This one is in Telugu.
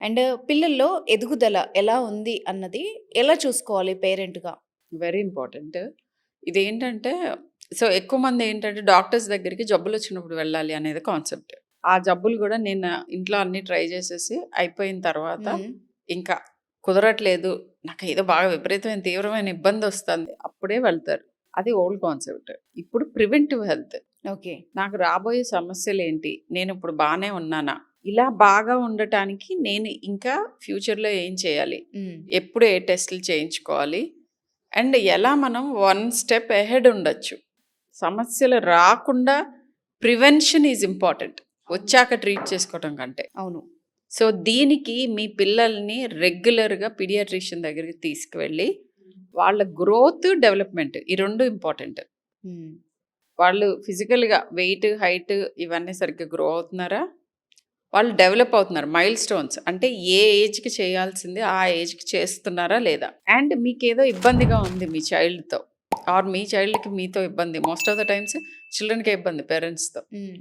అండ్ పిల్లల్లో ఎదుగుదల ఎలా ఉంది అన్నది ఎలా చూసుకోవాలి పేరెంట్‌గా? Very important. ఇదేంటంటే ఎక్కువ మంది ఏంటంటే డాక్టర్స్ దగ్గరికి జబ్బులొచ్చినప్పుడు వెళ్ళాలి అనేది కాన్సెప్ట్. ఆ జబ్బులు గూడా నేను ఇంట్లో అన్నీ ట్రై చేసేసి అయిపోయిన తర్వాత హ్మ్. ఇంకా కుదరట్లేదు. నాకేదో బాగా విపరీతమైన తీవ్రమైన ఇబ్బందొస్తుంది. అప్పుడే వెళ్తారు. అది ఓల్డ్ కాన్సెప్ట్. ఇప్పుడు ప్రివెంటివ్ హెల్త్. ఓకే. నాకు రాబోయే సమస్యలేంటి? నేనిప్పుడు బానే ఉన్నానా? ఇలా బాగా ఉండటానికి నేను ఇంకా ఫ్యూచర్‌లో ఏం చేయాలి? హ్మ్. ఎప్పుడు ఏ టెస్టులు చేయించుకోవాలి? అండ్ ఎలా మనం వన్ స్టెప్ అహెడ్ ఉండొచ్చు. సమస్యలు రాకుండా ప్రివెన్షన్ ఈజ్ ఇంపార్టెంట్. వచ్చాక ట్రీట్ చేసుకోవటం కంటే. అవును. సో, దీనికి మీ పిల్లల్ని రెగ్యులర్‌గా పీడియాట్రిషియన్ దగ్గరికి తీసుకువెళ్ళి, వాళ్ళ గ్రోత్, డెవలప్‌మెంట్ ఈ 2 ఇంపార్టెంట్. హ్మ్. వాళ్ళు ఫిజికల్‌గా వెయిట్, హైట్ ఇవన్నీ సరిగ్గా గ్రో అవుతున్నారా? వాళ్ళు డెవలప్ అవుతున్నారు. మైల్‌స్టోన్స్ అంటే ఏ ఏజ్‌కి చేయాల్సింది ఆ ఏజ్‌కి చేస్తున్నారా లేదా? అండ్ మీకేదో ఇబ్బందిగా ఉంది మీ చైల్డ్‌తో ఆర్ మీ చైల్డ్‌కి మీతో ఇబ్బంది. మోస్ట్ ఆఫ్ ద టైమ్స్ చిల్డ్రన్‌కే ఇబ్బంది పేరెంట్స్‌తో. హ్మ్.